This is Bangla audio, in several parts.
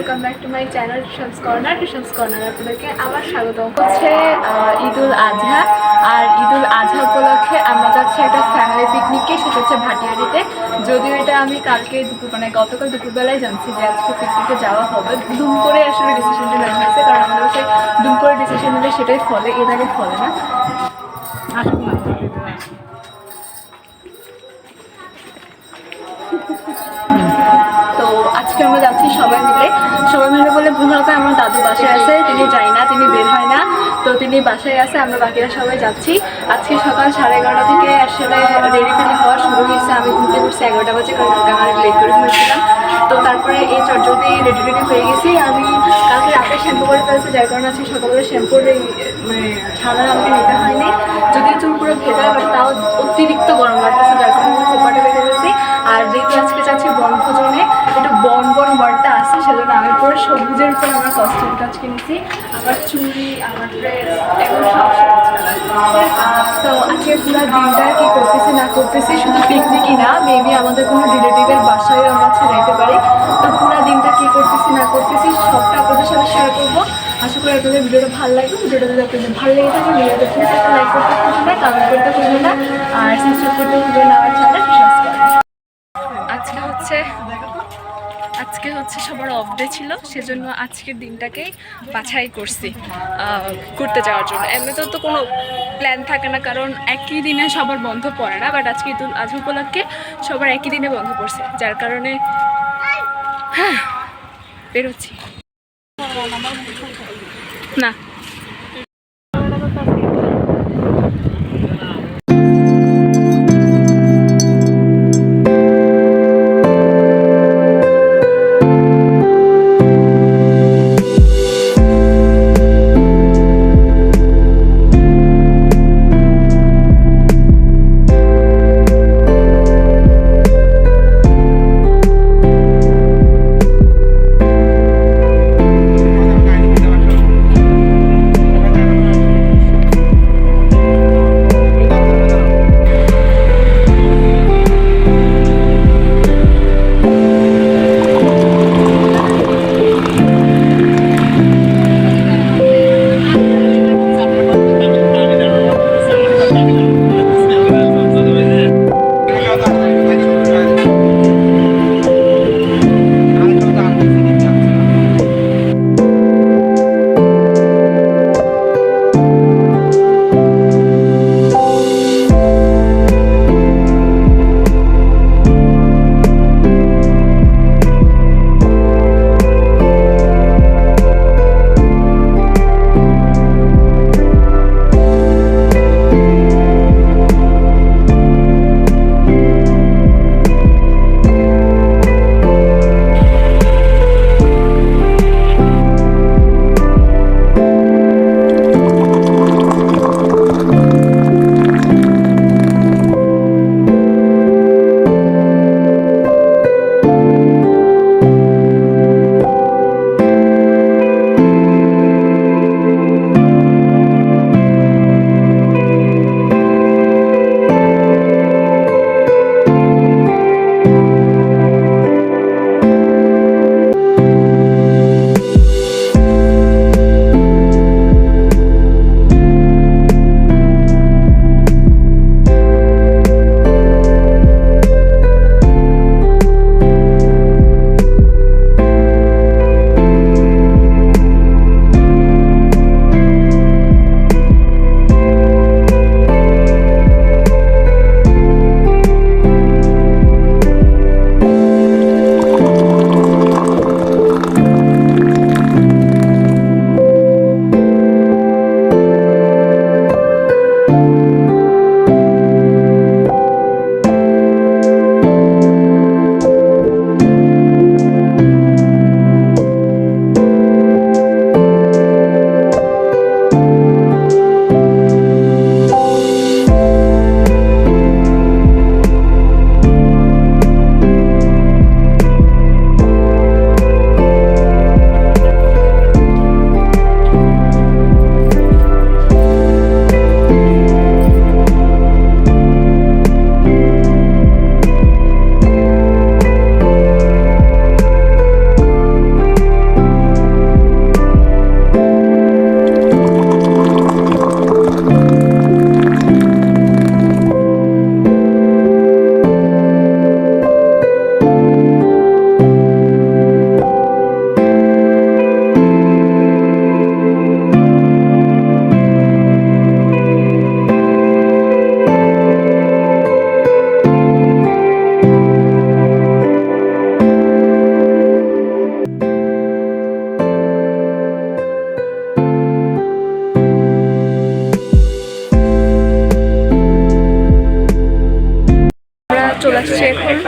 Welcome back to my channel tuitions corner আপনাদেরকে আবার স্বাগত। হচ্ছে ঈদুল আজহা, আর ঈদুল আজহা উপলক্ষে আমরা যাচ্ছি একটা ফ্যামিলি পিকনিকে, সেটা হচ্ছে ভাটিয়ারিতে। যদিও এটা আমি কালকে গতকাল দুপুরবেলায় জানছি যে আজকে পিকনিকে যাওয়া হবে। দুম করে আসলে ডিসিশনটা নেওয়া হয়েছে, কারণ আমাদের বাসায় দুম করে ডিসিশন নিলে সেটাই ফলে, এর আগে ফলে না। তো আজকে আমরা যাচ্ছি সবাই মিলে বলে ভুল হবে। আমার দাদু বাসায় আছে, তিনি যায় না, তিনি বের হয় না, তো তিনি বাসায় আছে, আমরা বাকিরা সবাই যাচ্ছি। আজকে সকাল 11:30 থেকে আসলে রেডি হওয়া শুরু হয়েছে। আমি ঘুরতে ঘুরছি 11টা বাজে, কারণ আমার লেট করে ঘুরেছিলাম। তো তারপরে এই চটজলদি রেডি হয়ে গেছি। আমি কালকে রাতে শ্যাম্পু করে ফেলেছি, যার কারণে আজকে সকালবেলা শ্যাম্পুর ছাড়া আমাকে নিতে হয়নি। যদিও চুল পুরো ভেজা, বাট তাও অতিরিক্ত গরম লাগতেছে, যার কারণে আমি খোপাটা বেঁধে ফেলেছি। আর যেহেতু আজকে যাচ্ছি বনভোজনে, একটু বন ওয়ার্ডটা আসছে, সেজন্য আমি পুরো সবুজের উপর আমার কস্টিউমটা আজকে নিয়েছি। আমার চুড়ি, আমার ড্রেস, এগুলো সব তো আজকে পুরো দিনটা কি করতেছি না করতেছি, শুধু পিকনিকই না, মেবি আমাদের কোনো রিলেটিভের বাসায়ও আমরা যেতে পারি। তো পুরো দিনটা কি করতেছি না করতেছি সবটা আপনাদের সাথে শেয়ার করবো। আশা করি আপনাদের ভিডিওটা ভালো লাগবে। ভিডিওটা যদি আপনাদের ভালো লেগে থাকে, ভিডিওটা প্লিজ একটা লাইক করতে ভুলবেন না, কমেন্ট করতে ভুলবেন না, আর সাবস্ক্রাইব করতে ভুলবেন না আমার চ্যানেল। আজকে হচ্ছে সবার অফ ডে ছিল, সেজন্য আজকের দিনটাকেই বাছাই করছি ঘুরতে যাওয়ার জন্য। এমনিতেও তো কোনো প্ল্যান থাকে না, কারণ একই দিনে সবার বন্ধ পড়ে না, বাট আজকে ঈদুল আজহা উপলক্ষে সবার একই দিনে বন্ধ পড়ছে, যার কারণে বেরোচ্ছি না।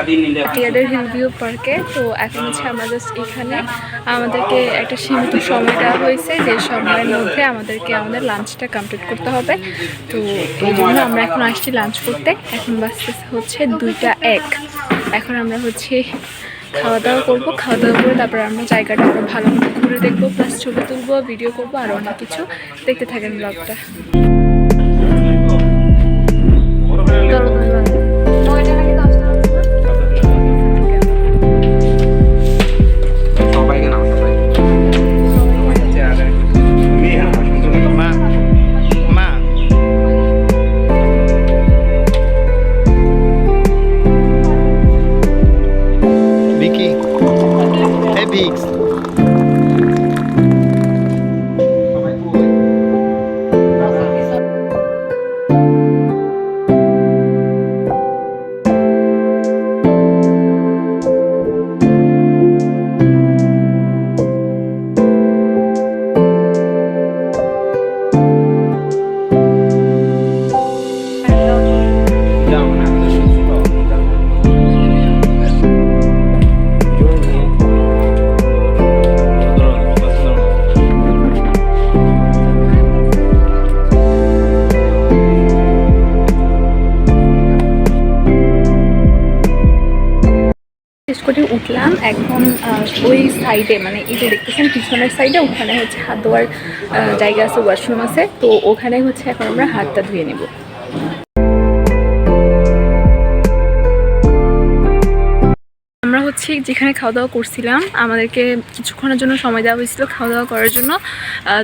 টিয়াদের হিল ভিউ পার্কে। তো এখন হচ্ছে আমরা জাস্ট এখানে আমাদেরকে একটা সীমিত সময় দেওয়া হয়েছে, যে সময়ের মধ্যে আমাদেরকে আমাদের লাঞ্চটা কমপ্লিট করতে হবে। তো এই জন্য আমরা এখন আসছি লাঞ্চ করতে। এখন বাজতেছে হচ্ছে 2টা 1। এখন আমরা হচ্ছে খাওয়া দাওয়া করবো, খাওয়া দাওয়া করে তারপরে আমরা জায়গাটা আরও ভালো মতো ঘুরে দেখবো, প্লাস ছবি তুলবো, ভিডিও করবো, আরও অনেক কিছু। দেখতে থাকেন ব্লগটা। করে উঠলাম। এখন ওই সাইডে, মানে এই যে দেখতেছেন পিছনের সাইডে, ওখানে হচ্ছে হাত ধোয়ার জায়গা আছে, ওয়াশরুম আছে। তো ওখানে হচ্ছে এখন আমরা হাতটা ধুয়ে নেব। আমরা হচ্ছে যেখানে খাওয়া দাওয়া করছিলাম, আমাদেরকে কিছুক্ষণের জন্য সময় দেওয়া হয়েছিল খাওয়া দাওয়া করার জন্য।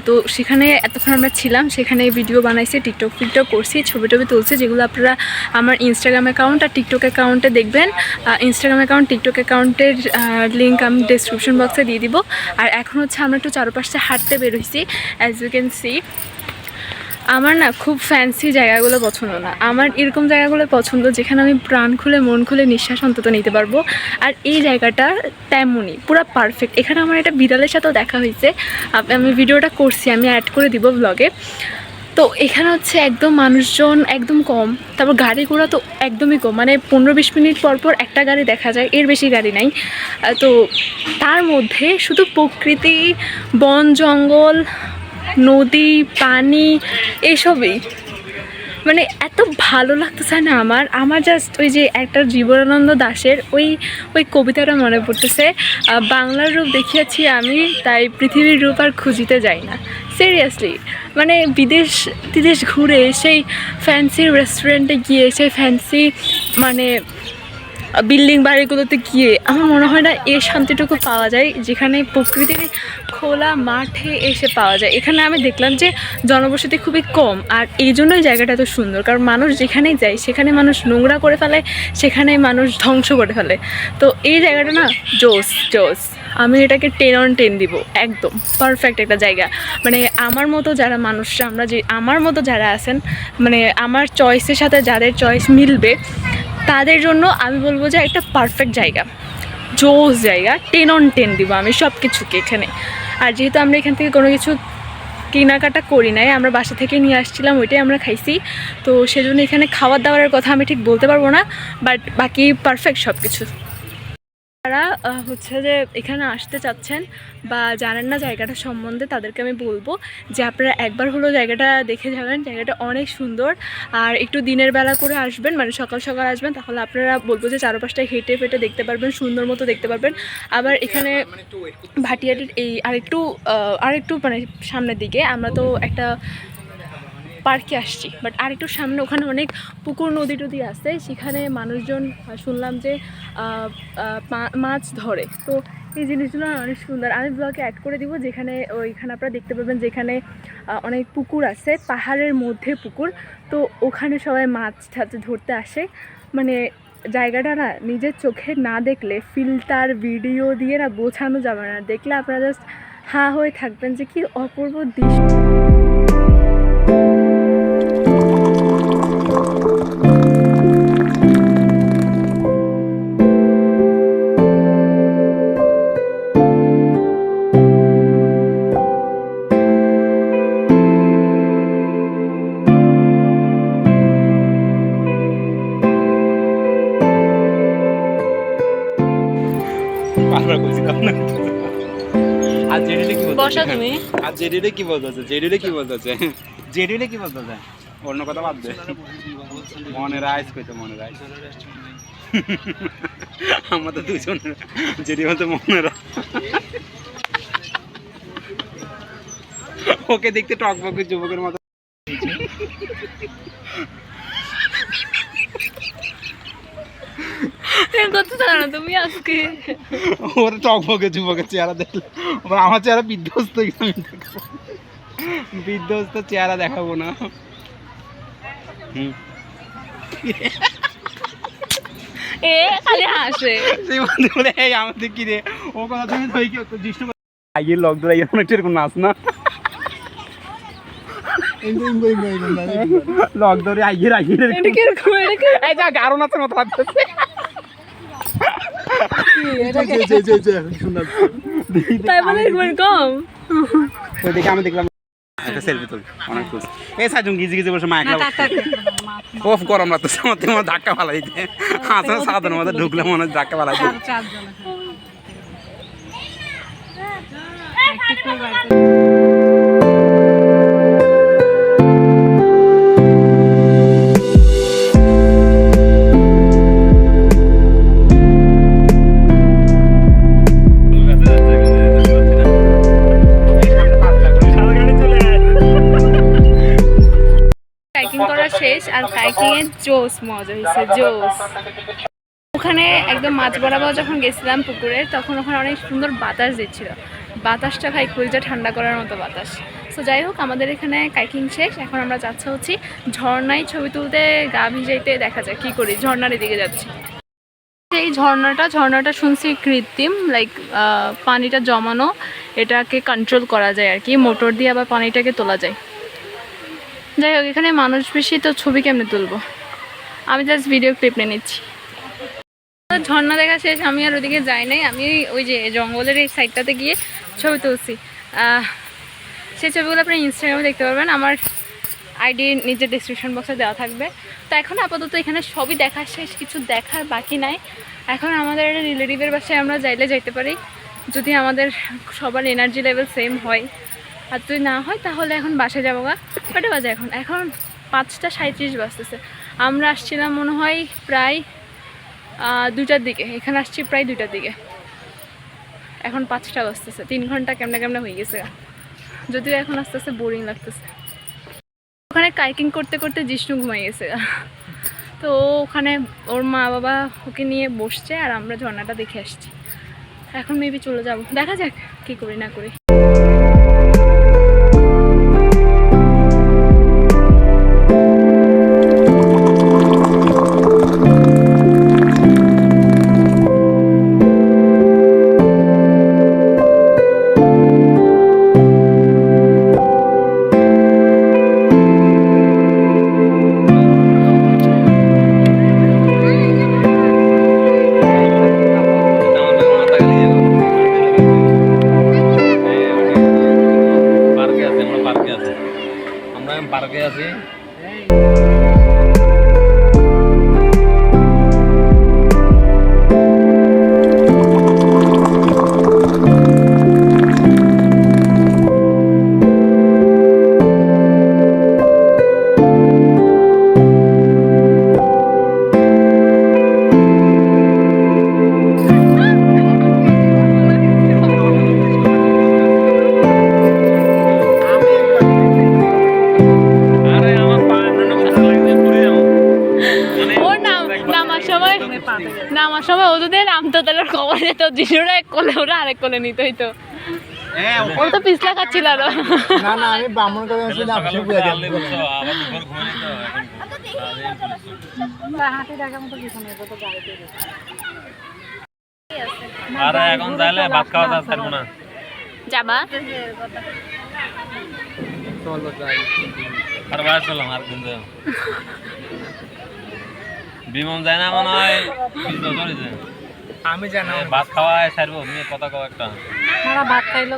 তো সেখানে এতক্ষণ আমরা ছিলাম, সেখানে ভিডিও বানাইছি, টিকটক করছি, ছবি টবি তুলছি, যেগুলো আপনারা আমার ইনস্টাগ্রাম অ্যাকাউন্ট আর টিকটক অ্যাকাউন্টে দেখবেন। ইনস্টাগ্রাম অ্যাকাউন্ট, টিকটক অ্যাকাউন্টের লিঙ্ক আমি ডেসক্রিপশন বক্সে দিয়ে দিব। আর এখন হচ্ছে আমরা একটু চারপাশে হাঁটতে বেরোইছি। অ্যাজ ইউ ক্যান সি, আমার না খুব ফ্যান্সি জায়গাগুলো পছন্দ না, আমার এরকম জায়গাগুলো পছন্দ যেখানে আমি প্রাণ খুলে মন খুলে নিঃশ্বাস অন্তত নিতে পারবো। আর এই জায়গাটা তেমনই, পুরো পারফেক্ট। এখানে আমার একটা বিড়ালের সাথেও দেখা হয়েছে, আমি ভিডিওটা করছি, আমি অ্যাড করে দিব ব্লগে। তো এখানে হচ্ছে একদম মানুষজন একদম কম, তারপর গাড়ি ঘোড়া তো একদমই কম, মানে 15-20 মিনিট পর পর একটা গাড়ি দেখা যায়, এর বেশি গাড়ি নাই। তো তার মধ্যে শুধু প্রকৃতি, বন জঙ্গল, নদী, পানি, এইসবই, মানে এত ভালো লাগতেছে না আমার জাস্ট ওই যে একটা জীবনানন্দ দাশের ওই কবিতাটা মনে পড়তেছে, বাংলার রূপ দেখিয়াছি আমি, তাই পৃথিবীর রূপ আর খুঁজিতে যাই না। সিরিয়াসলি, মানে বিদেশ ঘুরে, সেই ফ্যান্সি রেস্টুরেন্টে গিয়ে, সেই ফ্যান্সি মানে বিল্ডিং বাড়িগুলোতে গিয়ে আমার মনে হয় না এর শান্তিটুকু পাওয়া যায় যেখানে প্রকৃতির খোলা মাঠে এসে পাওয়া যায়। এখানে আমি দেখলাম যে জনবসতি খুবই কম, আর এই জন্যই জায়গাটা এত সুন্দর, কারণ মানুষ যেখানেই যায় সেখানে মানুষ নোংরা করে ফেলে, সেখানে মানুষ ধ্বংস করে ফেলে। তো এই জায়গাটা না জোস, আমি এটাকে 10 on 10 দিব, একদম পারফেক্ট একটা জায়গা। মানে আমার মতো যারা মানুষরা, আমার মতো যারা আছেন, মানে আমার চয়েসের সাথে যাদের চয়েস মিলবে, তাদের জন্য আমি বলবো যে একটা পারফেক্ট জায়গা, জোস জায়গা, 10 on 10 দিব আমি সব কিছুকে এখানে। আর যেহেতু আমরা এখান থেকে কোনো কিছু কেনাকাটা করি নাই, আমরা বাসা থেকে নিয়ে আসছিলাম, ওইটাই আমরা খাইছি। তো সেজন্য এখানে খাওয়ার দাওয়ারের কথা আমি ঠিক বলতে পারবো না, বাট বাকি পারফেক্ট সব কিছু। যারা হচ্ছে যে এখানে আসতে চাচ্ছেন বা জানেন না জায়গাটা সম্বন্ধে, তাদেরকে আমি বলবো যে আপনারা একবার হলো জায়গাটা দেখে যাবেন। জায়গাটা অনেক সুন্দর, আর একটু দিনের বেলা করে আসবেন, মানে সকাল সকাল আসবেন, তাহলে আপনারা বলবো যে চারপাশটা হেঁটে ফেটে দেখতে পারবেন, সুন্দর মতো দেখতে পারবেন। আবার এখানে ভাটিয়াটির এই আরেকটু মানে সামনের দিকে আমরা তো একটা পার্কে আসছি, বাট আর একটু সামনে ওখানে অনেক পুকুর নদী টদী আছে, সেখানে মানুষজন শুনলাম যে মাছ ধরে। তো এই জিনিসগুলো অনেক সুন্দর, আমি ব্লগে অ্যাড করে দিব, যেখানে ওইখানে আপনারা দেখতে পাবেন যেখানে অনেক পুকুর আছে, পাহাড়ের মধ্যে পুকুর। তো ওখানে সবাই মাছ টাছ ধরতে আসে। মানে জায়গাটা না নিজের চোখে না দেখলে, ফিল্টার ভিডিও দিয়ে না বোঝানো যাবে না, দেখলে আপনারা জাস্ট হাঁ হয়ে থাকবেন যে কি অপূর্ব দৃশ্য। আর জেডিলে কি বলতে বসা তুমি আর জেডিলে কি বলতেছে জেডিলে কি বলতেছে অন্য কথা বাদ দে মনে রাইস কইতে মনে রাইস আমাদের দুজন জেডি বলতে মনে রাইস ওকে দেখতে টকবকে যুবকের মতো তুমি আজকে ওর টকবকে যুবকের চেহারা দেখলে আমার চেহারা বিধ্বস্ত বিধ্বস্ত চেহারা দেখাবো না এ খালি হাসে সেই বন্ধু বলে এই আমাদের কি রে ও কথা তুমি ধই কি তো দৃষ্টি আইয়ের লক ধরে এমন একটা এরকম নাচ না লক ধরে আইয়ের এটা কি এরকম এই যা গারো নাচের মতো লাগতেছে তাই বলে কম তো দেখে আমি দেখলাম একটা সেলফি তুল অনেক খুশি এই সাজুন গিজি গিজি বসে মাইক ওফ গরম লাগতেছে আমার ধাক্কা ফালাই দিতে হাসা সাধারণ মধ্যে ঢুকলে মনে হয় ধাক্কা ফালাই দিতে শেষ আর কাইকিং এর জোস মজা হয়েছে জোস ওখানে একদম মাঝ বরাবর যখন গেছিলাম পুকুরে তখন ওখানে অনেক সুন্দর বাতাস দিচ্ছিল বাতাসটা ভাই কলিজা ঠান্ডা করার মতো বাতাস তো যাই হোক আমাদের এখানে কাইকিং শেষ এখন আমরা যাচ্ছি হচ্ছি ঝর্ণায় ছবি তুলতে গা ভিজাইতে দেখা যায় কি করি ঝর্ণার দিকে যাচ্ছি এই ঝর্ণাটা শুনছি কৃত্রিম লাইক পানিটা জমানো এটাকে কন্ট্রোল করা যায় আর কি মোটর দিয়ে আবার পানিটাকে তোলা যায় যাই হোক এখানে মানুষ বেশি তো ছবি কেমনে তুলবো আমি জাস্ট ভিডিও ক্লিপ নিয়ে নিচ্ছি ঝর্ণা দেখা শেষ আমি আর ওদিকে যাই নাই আমি ওই যে জঙ্গলের এই সাইডটাতে গিয়ে ছবি তুলছি সেই ছবিগুলো আপনি ইনস্টাগ্রামে দেখতে পারবেন আমার আইডি নিজের ডিসক্রিপশন বক্সে দেওয়া থাকবে তো এখন আপাতত এখানে সবই দেখা শেষ কিছু দেখার বাকি নাই এখন আমাদের রিলেটিভের বাসায় আমরা যাইতে পারি যদি আমাদের সবার এনার্জি লেভেল সেম হয় আর যদি না হয় তাহলে এখন বাসায় যাবো গা কটা বাজে এখন 5:37 বাজতেছে আমরা আসছিলাম মনে হয় প্রায় 2টার দিকে এখানে আসছি প্রায় 2টার দিকে এখন 5টা বাজতেছে 3 ঘন্টা কেমনে হয়ে গেছে যদিও এখন আস্তে আস্তে বোরিং লাগতেছে ওখানে কাইকিং করতে করতে জিষ্ণু ঘুমাই গেছে তো ওখানে ওর মা বাবা ওকে নিয়ে বসছে আর আমরা ঝর্ণাটা দেখে আসছি এখন মেবি চলে যাব দেখা যাক কী করি না করি পার্কে আছি নামার সময় ও যদি নামতো তাহলে খবর যেত জিনুরা এক কোলে ওরা আরেক কোলে নিতে হইতো ও তো পিছলা খাচ্ছিল আরো না আমি ব্রাহ্মণ করে আরে এখন তাহলে ভাত খাওয়া দাওয়া ছাড়বো না যাবা চলো যাই আর বাইরে চললাম আর দিন বিমন যায় না মনে হয় আমি জানি ভাত খাওয়া ছাড়বো মেয়ে কথা কও একটা ভাত খাইলো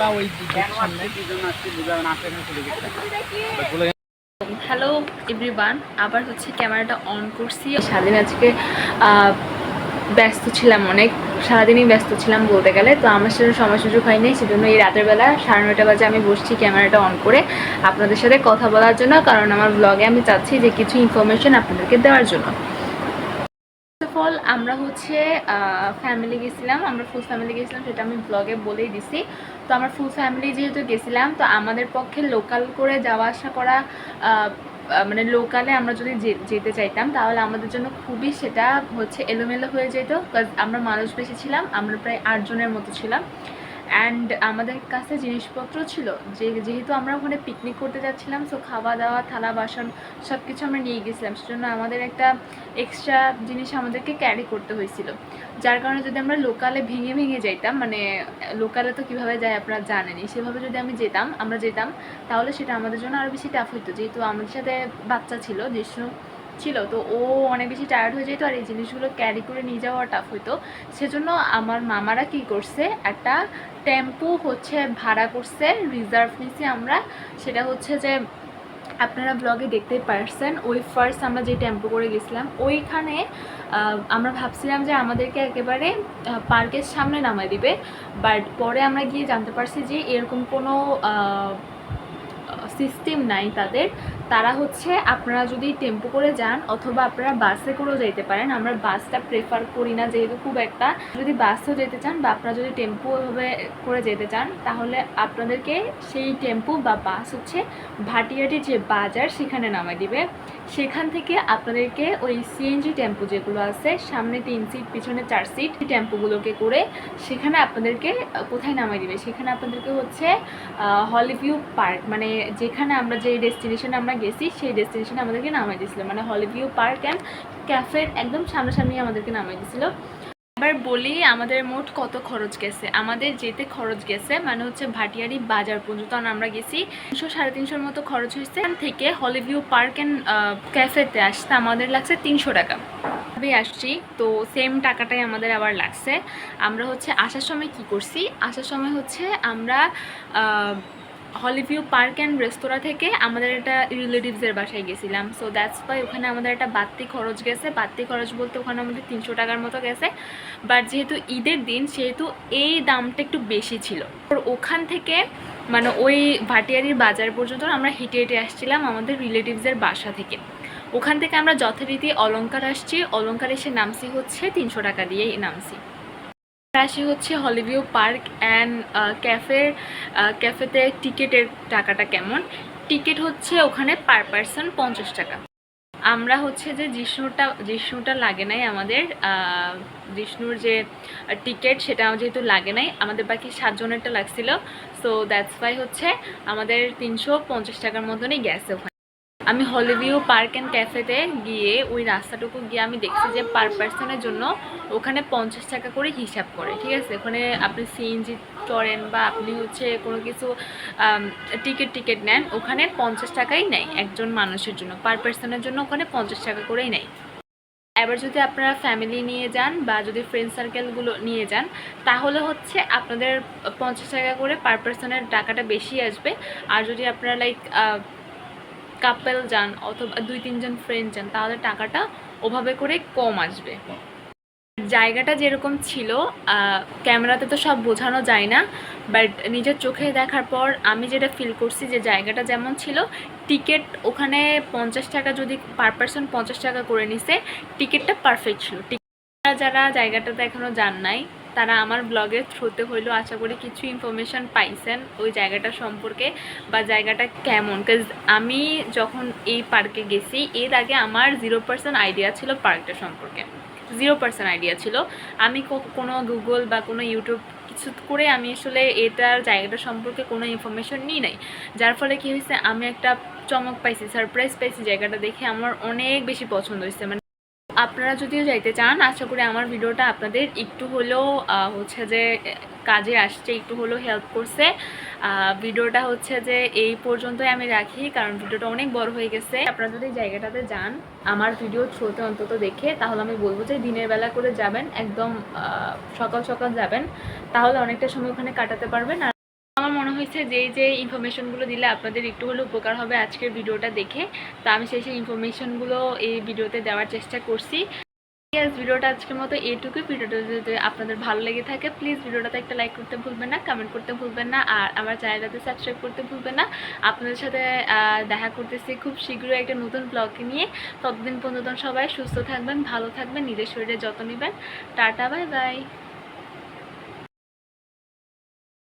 বা ওই সামনে হ্যালো এভরিওয়ান আবার হচ্ছে ক্যামেরাটা অন করছি স্বাধীন আজকে ব্যস্ত ছিলাম অনেক সারাদিনই ব্যস্ত ছিলাম বলতে গেলে, তো আমার সাথে সময় সুযোগ হয়নি, সেজন্য এই রাতের বেলা 9:30 বাজে আমি বসছি ক্যামেরাটা অন করে আপনাদের সাথে কথা বলার জন্য, কারণ আমার ব্লগে আমি চাচ্ছি যে কিছু ইনফরমেশন আপনাদেরকে দেওয়ার জন্য। অল আমরা হচ্ছে ফ্যামিলি গেছিলাম, আমরা ফুল ফ্যামিলি গেছিলাম, সেটা আমি ব্লগে বলেই দিছি। তো আমরা ফুল ফ্যামিলি যেহেতু গেছিলাম, তো আমাদের পক্ষে লোকাল করে যাওয়া আসা করা মানে লোকালে আমরা যদি যেতে চাইতাম তাহলে আমাদের জন্য খুবই সেটা হচ্ছে এলোমেলো হয়ে যেত, কারণ আমরা মানুষ বেশি ছিলাম, আমরা প্রায় 8 জনের মতো ছিলাম। অ্যান্ড আমাদের কাছে জিনিসপত্র ছিল, যেহেতু আমরা ওখানে পিকনিক করতে যাচ্ছিলাম, সো খাওয়া দাওয়া থালা বাসন সব কিছু আমরা নিয়ে গেছিলাম, সেজন্য আমাদের একটা এক্সট্রা জিনিস আমাদেরকে ক্যারি করতে হয়েছিল, যার কারণে যদি আমরা লোকালে ভেঙে ভেঙে যাইতাম, মানে লোকালে তো কীভাবে যায় আপনারা জানেনই, সেভাবে যদি আমরা যেতাম তাহলে সেটা আমাদের জন্য আরও বেশি টাফ হইতো, যেহেতু আমাদের সাথে বাচ্চা ছিল, জিষ্ণু ছিল, তো ও অনেক বেশি টায়ার্ড হয়ে যেত আর এই জিনিসগুলো ক্যারি করে নিয়ে যাওয়া টাফ হইতো। সেজন্য আমার মামারা কি করছে, একটা টেম্পো হচ্ছে ভাড়া করছে, রিজার্ভ নিছি আমরা, সেটা হচ্ছে যে আপনারা ব্লগে দেখতে পারছেন। ওই ফার্স্ট আমরা যে টেম্পো করে গেছিলাম ওইখানে আমরা ভাবছিলাম যে আমাদেরকে একেবারে পার্কের সামনে নামায় দিবে, বাট পরে আমরা গিয়ে জানতে পারছি যে এরকম কোনো সিস্টেম নাই তাদের। তারা হচ্ছে আপনারা যদি টেম্পো করে যান অথবা আপনারা বাসে করেও যেতে পারেন, আমরা বাসটা প্রেফার করি না যেহেতু খুব একটা, যদি বাসেও যেতে চান বা আপনারা যদি টেম্পো এভাবে করে যেতে চান তাহলে আপনাদেরকে সেই টেম্পো বা বাস হচ্ছে ভাটিয়াটির যে বাজার সেখানে নামায় দিবে, সেখান থেকে আপনাদেরকে ওই সিএনজি টেম্পো যেগুলো আছে সামনে 3 সিট পিছনে 4 সিট টেম্পোগুলোকে করে সেখানে আপনাদেরকে কোথায় নামায় দিবে, সেখানে আপনাদেরকে হচ্ছে হলিভিউ পার্ক, মানে যেখানে আমরা যে ডেস্টিনেশনে আমরা গেছি সেই ডেস্টিনেশনে আমাদেরকে নামাই দিয়েছিল, মানে হলিভিউ পার্ক অ্যান্ড ক্যাফের একদম সামনাসামনি আমাদেরকে নামাই দিয়েছিল। এবার বলি আমাদের মোট কত খরচ গেছে। আমাদের যেতে খরচ গেছে মানে হচ্ছে ভাটিয়ারি বাজার পর্যন্ত আমরা গেছি 300-350 মতো খরচ হয়েছে। এখান থেকে হলিভিউ পার্ক অ্যান্ড ক্যাফেতে আসতে আমাদের লাগছে 300 টাকা। আমি আসছি তো সেম টাকাটাই আমাদের আবার লাগছে। আমরা হচ্ছে আসার সময় কি করছি, আসার সময় হচ্ছে আমরা হলিভিউ পার্ক অ্যান্ড রেস্তোরাঁ থেকে আমাদের একটা রিলেটিভসের বাসায় গেছিলাম, সো দ্যাটস ওয়াই ওখানে আমাদের একটা বাড়তি খরচ গেছে। বাড়তি খরচ বলতে ওখানে আমাদের 300 টাকার মতো গেছে, বাট যেহেতু ঈদের দিন সেহেতু এই দামটা একটু বেশি ছিল। ওখান থেকে মানে ওই ভাটিয়ারির বাজার পর্যন্ত আমরা হেঁটে হেঁটে আসছিলাম আমাদের রিলেটিভসের বাসা থেকে। ওখান থেকে আমরা যথারীতি অলংকার আসছি, অলংকার এসে নামছি হচ্ছে 300 টাকা দিয়েই নামছি। আসি হচ্ছে হলিভিউ পার্ক অ্যান্ড ক্যাফেতে টিকিটের টাকাটা কেমন। টিকিট হচ্ছে ওখানে পার পারসন 50 টাকা। আমরা হচ্ছে যে জিষ্ণুটা লাগে নাই আমাদের, জিষ্ণুর যে টিকিট সেটা যেহেতু লাগে নাই, আমাদের বাকি 7 জনেরটা লাগছিল, সো দ্যাটস ওয়াই হচ্ছে আমাদের 350 টাকার মতনই গেছে ওখানে। আমি হলিভিউ পার্ক অ্যান্ড ক্যাফেতে গিয়ে ওই রাস্তাটুকু গিয়ে আমি দেখছি যে পার পার্সনের জন্য ওখানে 50 টাকা করে হিসাব করে, ঠিক আছে। ওখানে আপনি সিএনজি চড়েন বা আপনি হচ্ছে কোনো কিছু টিকিট নেন, ওখানে 50 টাকাই নেয় একজন মানুষের জন্য, পার পার্সনের জন্য ওখানে 50 টাকা করেই নেয়। এবার যদি আপনারা ফ্যামিলি নিয়ে যান বা যদি ফ্রেন্ড সার্কেলগুলো নিয়ে যান তাহলে হচ্ছে আপনাদের 50 টাকা করে পার পার্সনের টাকাটা বেশি আসবে। আর যদি আপনারা লাইক কাপল যান অথবা 2-3 জন ফ্রেন্ড যান তাহলে টাকাটা ওভাবে করে কম আসবে। জায়গাটা যেরকম ছিল ক্যামেরাতে তো সব বোঝানো যায় না, বাট নিজের চোখে দেখার পর আমি যেটা ফিল করছি যে জায়গাটা যেমন ছিল, টিকিট ওখানে 50 টাকা যদি পার পার্সন 50 টাকা করে নিছে, টিকিটটা পারফেক্ট ছিল। যারা জায়গাটাতে এখনও যান নাই তারা আমার ব্লগের থ্রুতে হইলেও আশা করি কিছু ইনফরমেশান পাইছেন ওই জায়গাটা সম্পর্কে বা জায়গাটা কেমন। কাজ আমি যখন এই পার্কে গেছি এর আগে আমার 0% আইডিয়া ছিল পার্কটা সম্পর্কে, 0% আইডিয়া ছিল। আমি কোনো গুগল বা কোনো ইউটিউব কিছু করে আমি আসলে এটার জায়গাটা সম্পর্কে কোনো ইনফরমেশন নিই নাই, যার ফলে কী হয়েছে আমি একটা চমক পাইছি, সারপ্রাইজ পাইছি। জায়গাটা দেখে আমার অনেক বেশি পছন্দ হয়েছে। মানে আপনারা যদিও যাইতে চান আশা করি আমার ভিডিওটা আপনাদের একটু হলেও হচ্ছে যে কাজে আসছে, একটু হলেও হেল্প করছে। ভিডিওটা হচ্ছে যে এই পর্যন্তই আমি রাখি, কারণ ভিডিওটা অনেক বড় হয়ে গেছে। আপনারা যদি জায়গাটাতে যান আমার ভিডিও থ্রুতে অন্তত দেখে, তাহলে আমি বলবো যে দিনের বেলা করে যাবেন, একদম সকাল সকাল যাবেন, তাহলে অনেকটা সময় ওখানে কাটাতে পারবেন। আর আমার মনে হয়েছে যে ইনফরমেশনগুলো দিলে আপনাদের একটু হলেও উপকার হবে আজকের ভিডিওটা দেখে, তো আমি সেই ইনফরমেশনগুলো এই ভিডিওতে দেওয়ার চেষ্টা করছি। ভিডিওটা আজকের মতো এইটুকুই। ভিডিওটা যদি আপনাদের ভালো লেগে থাকে প্লিজ ভিডিওটাতে একটা লাইক করতে ভুলবেন না, কমেন্ট করতে ভুলবেন না, আর আমার চ্যানেলটাতে সাবস্ক্রাইব করতে ভুলবেন না। আপনাদের সাথে দেখা করতেছি খুব শীঘ্রই একটা নতুন ব্লগকে নিয়ে। ততদিন পর্যন্ত সবাই সুস্থ থাকবেন, ভালো থাকবেন, নিজের শরীরে যত্ন নেবেন। Tata, bye bye.